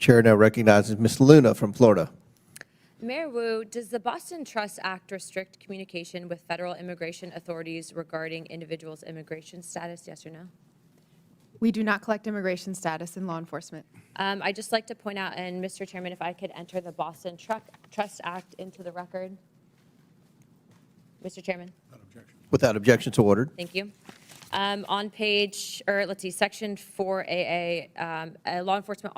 Chair now recognizes Ms. Luna from Florida. Mayor Wu, does the Boston Trust Act restrict communication with federal immigration authorities regarding individuals' immigration status, yes or no? We do not collect immigration status in law enforcement. I'd just like to point out, and Mr. Chairman, if I could enter the Boston Trust Act into the record. Mr. Chairman. Without objection, so ordered. Thank you. On page, or let's see, section 4AA, a law enforcement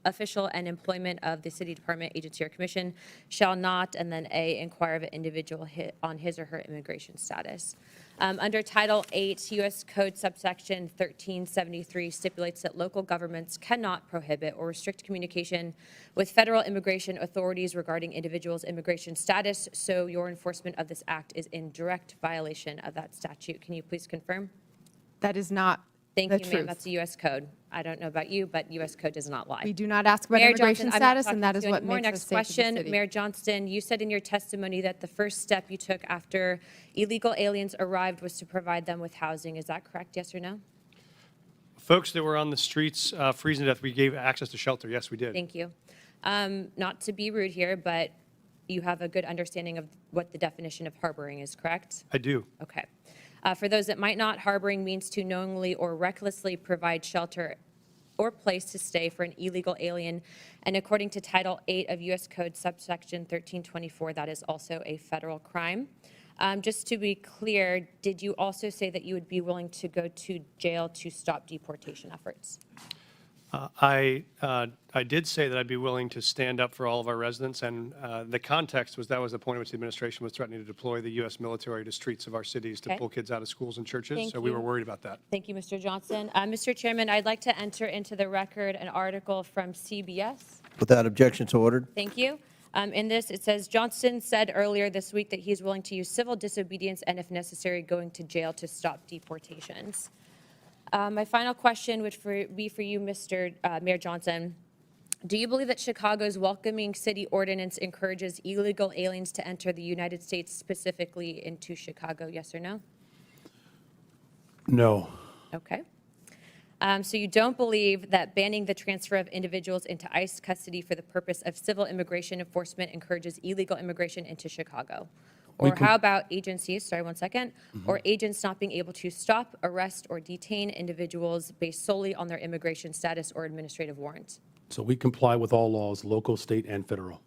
official and employment of the city department, agency, or commission shall not, and then A, inquire of an individual on his or her immigration status. Under Title 8, U.S. Code subsection 1373 stipulates that local governments cannot prohibit or restrict communication with federal immigration authorities regarding individuals' immigration status, so your enforcement of this act is in direct violation of that statute. Can you please confirm? That is not Thank the you, truth. ma'am. That's a U.S. code. I don't know about you, but U.S. code does not lie. We do not ask about Mayor immigration Johnson, I'm not status, and that talking is to you what anymore. makes Next us safe as a question, city. Mayor Johnston, you said in your testimony that the first step you took after illegal aliens arrived was to provide them with housing. Is that correct, yes or no? Folks that were on the streets freezing to death, we gave access to shelter. Yes, we did. Thank you. Not to be rude here, but you have a good understanding of what the definition of harboring is, correct? I do. Okay. For those that might not, harboring means to knowingly or recklessly provide shelter or place to stay for an illegal alien. And according to Title 8 of U.S. Code subsection 1324, that is also a federal crime. Just to be clear, did you also say that you would be willing to go to jail to stop deportation efforts? I did say that I'd be willing to stand up for all of our residents, and the context was that was the point at which the administration was threatening to deploy the U.S. military to streets of our cities to Okay. pull kids out of schools and churches, Thank so we you. were worried about that. Thank you, Mr. Johnson. Mr. Chairman, I'd like to enter into the record an article from CBS. Without objection, so ordered. Thank you. In this, it says, Johnson said earlier this week that he's willing to use civil disobedience and, if necessary, going to jail to stop deportations. My final question would be for you, Mr. Mayor Johnson. Do you believe that Chicago's welcoming city ordinance encourages illegal aliens to enter the United States, specifically into Chicago? Yes or no? No. Okay. So you don't believe that banning the transfer of individuals into ICE custody for the purpose of civil immigration enforcement encourages illegal immigration into Chicago? Or how about agencies, sorry, one second, or agents not being able to stop, arrest, or detain individuals based solely on their immigration status or administrative warrant? So we comply with all laws, local, state, and federal.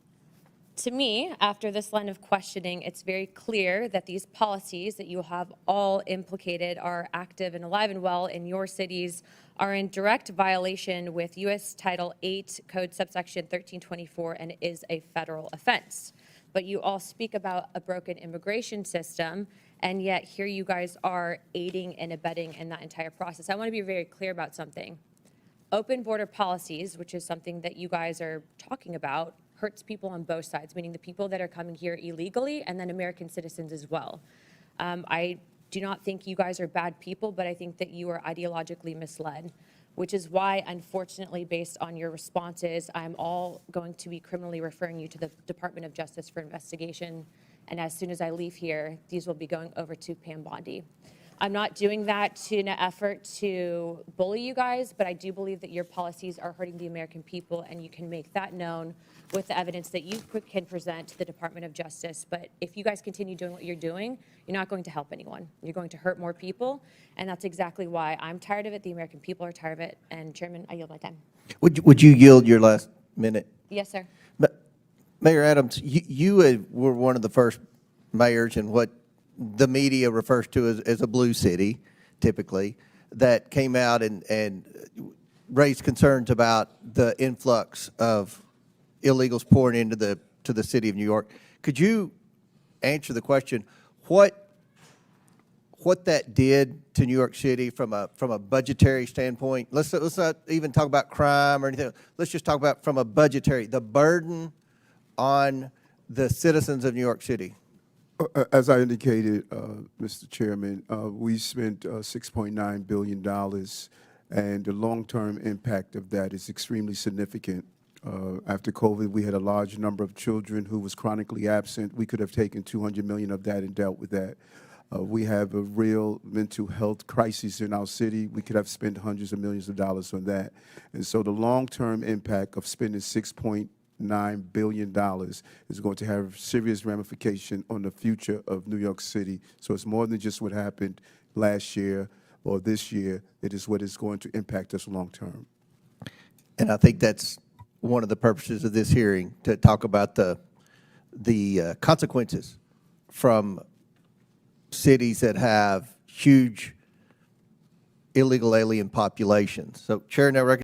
To me, after this line of questioning, it's very clear that these policies that you have all implicated are active and alive and well in your cities, are in direct violation with U.S. Title 8 Code subsection 1324, and is a federal offense. But you all speak about a broken immigration system, and yet here you guys are aiding and abetting in that entire process. I want to be very clear about something. Open border policies, which is something that you guys are talking about, hurts people on both sides, meaning the people that are coming here illegally and then American citizens as well. I do not think you guys are bad people, but I think that you are ideologically misled, which is why, unfortunately, based on your responses, I'm all going to be criminally referring you to the Department of Justice for investigation. And as soon as I leave here, these will be going over to Pam Bondi. I'm not doing that in an effort to bully you guys, but I do believe that your policies are hurting the American people, and you can make that known with the evidence that you can present to the Department of Justice. But if you guys continue doing what you're doing, you're not going to help anyone. You're going to hurt more people, and that's exactly why I'm tired of it. The American people are tired of it. And Chairman, I yield my time. Would you yield your last minute? Yes, sir. Mayor Adams, you were one of the first mayors in what the media refers to as a blue city, typically, that came out and raised concerns about the influx of illegals pouring into the city of New York. Could you answer the question, what that did to New York City from a budgetary standpoint? Let's not even talk about crime or anything. Let's just talk about from a budgetary, the burden on the citizens of New York City. As I indicated, Mr. Chairman, we spent $6.9 billion, and the long-term impact of that is extremely significant. After COVID, we had a large number of children who was chronically absent. We could have taken $200 million of that and dealt with that. We have a real mental health crisis in our city. We could have spent hundreds of millions of dollars on that. And so the long-term impact of spending $6.9 billion is going to have serious ramification on the future of New York City. So it's more than just what happened last year or this year. It is what is going to impact us long-term. And I think that's one of the purposes of this hearing, to talk about the consequences from cities that have huge illegal alien populations. So Chair, now